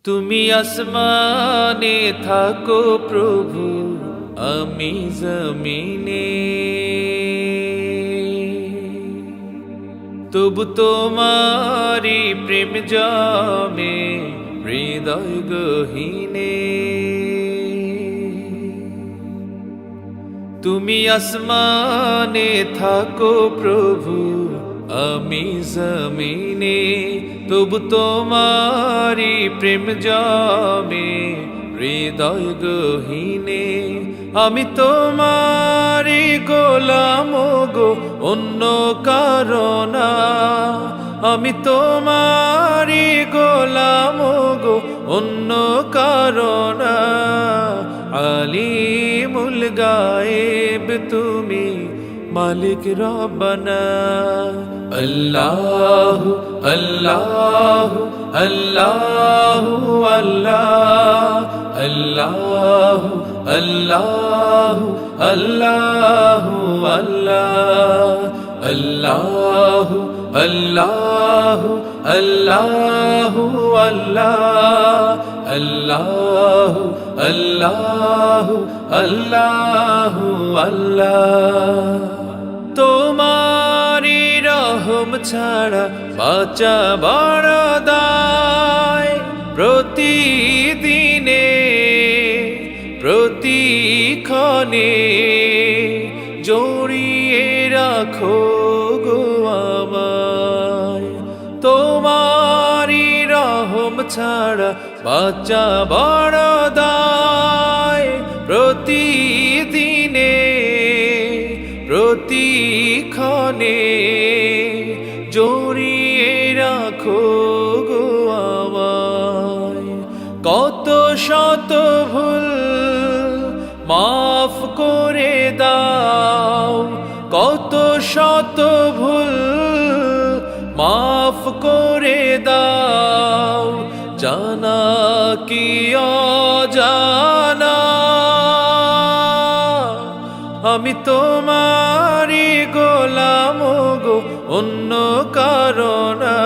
তুমি আসমানে থাকো প্রভু, আমি জমিনে, তবু তোমারি প্রেম জমে হৃদয় গহীনে। তুমি আসমানে থাকো প্রভু, আমি জমিনে, তবু তোমারি প্রেম জমে হৃদয় গহীনে। আমি তোমারি গোলাম গো, অন্য কারণা। আমি তোমারি গোলাম গো, অন্য কারণা। আলিমুল গায়েব তুমি, মালিক রব্বানা। আল্লাহ আল্লাহ আল্লাহ আল্লাহ আল্লাহ আল্লাহ আল্লাহ আল্লাহ আল্লাহ আল্লাহ আল্লাহ আল্লাহ আল্লাহ আল্লাহ আল্লাহ। তোমারি রহম ছাড়া বাঁচা বড় দায়, প্রতিদিনে প্রতিক্ষণে জড়িয়ে রাখো গো আমায়। তোমারি রহম ছাড়া বাঁচা বড় দায়, প্রতিদিনে প্রতিক্ষণে জড়িয়ে রাখো গো আমায়। কত শত ভুল মাফ করে দাও, কত শত ভুল মাফ করে দাও, জানা কি অজানা। আমি তোমারি গোলাম গো, অন্য কারণা।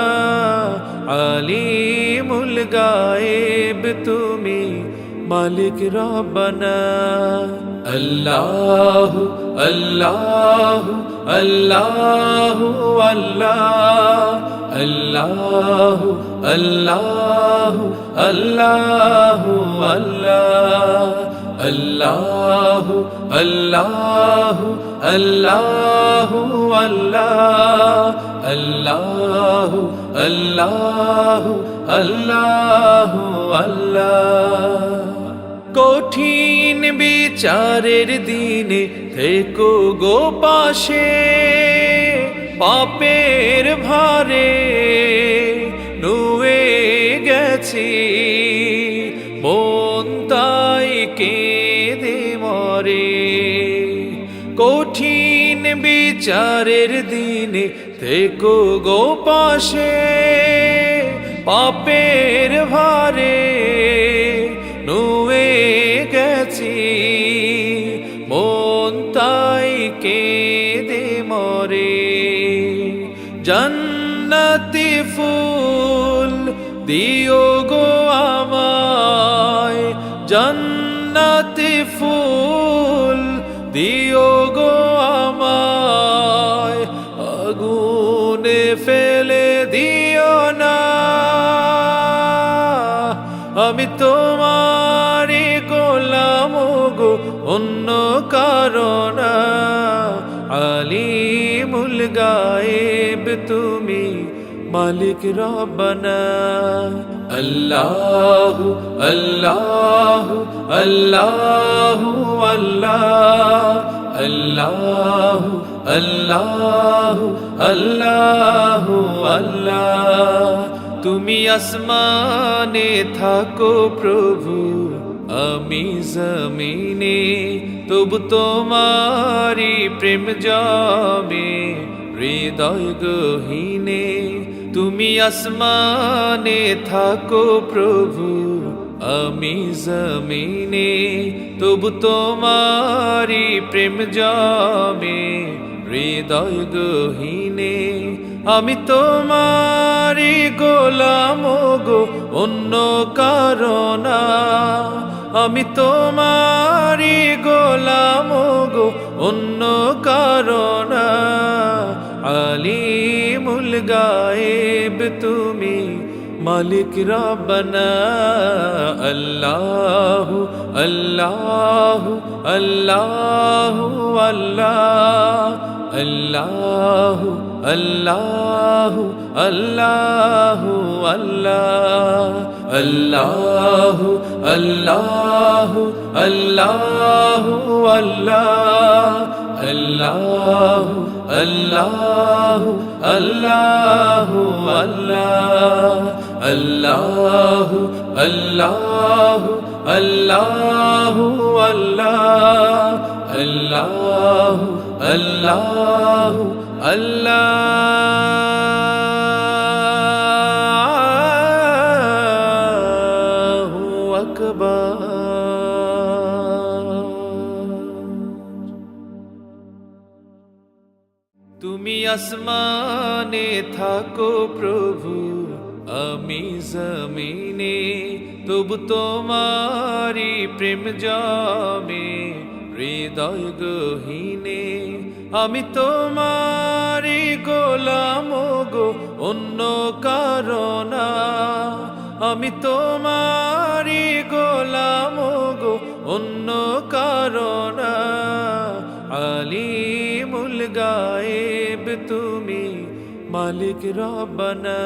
আলিমুল গায়েব তুমি, মালিক রব্বানা। আল্লাহ আল্লাহ আল্লাহ আল্লাহ আল্লাহ আল্লাহ আল্লাহ আল্লাহ আল্লাহ আল্লাহ আল্লাহ আল্লাহ আল্লাহ আল্লাহ। কঠিন বিচারের দিনে থেকো গো পাশে, পাপের ভারে নুয়ে গেছি মন, তাই কেঁদে মরে। কঠিন বিচারের দিনে থেকো গো পাশে, পাপের ভারে নুয়ে গেছি মন, তাই কেঁদে মরে। জান্নাতি ফুল দিও গো আমায়, জান্নাতি ফুল দিও গো আমায়, আগুনে ফেলে দিও না। আমি তোমারি গোলাম গো, অন্য কারণা। আলিমুল গায়েব তুমি, মালিক রব্বানা। আল্লাহ আল্লাহ আল্লাহ আল্লাহ আল্লাহ আল্লাহ আল্লাহ আল্লাহ। তুমি আসমানে থাকো প্রভু, আমি জমিনে, তবু তোমারি প্রেম জমে হৃদয় গহীনে। তুমি আসমানে থাকো প্রভু, আমি জমিনে, তবু তোমারি প্রেম জমে হৃদয় গহীনে আমি তোমারি গোলাম গো, অন্য কারণা। আমি তোমারি গোলাম গো, অন্য কারণা। আলিমুল গায়েব তুমি, মালিক রব্বানা। আল্লাহু আল্লাহু আল্লাহু আল্লাহ, আল্লাহু আল্লাহু আল্লাহু আল্লাহ, আল্লাহু আল্লাহু আল্লাহু আল্লাহ, আল্লাহু আল্লাহু আল্লাহু আল্লাহ, আল্লাহু আল্লাহু আল্লাহু আল্লাহ, আল্লাহু আল্লাহু আল্লাহু আকবার। তুমি আসমানে থাকো প্রভু, আমি জমিনে, তবু তোমারি প্রেম জমে হৃদয় গহীনে। আমি তোমারি গোলাম গো, অন্য কারণা। আমি তোমারি গোলাম গো, অন্য কারণা। আলিমুল গায়েব তুমি, মালিক রব্বানা।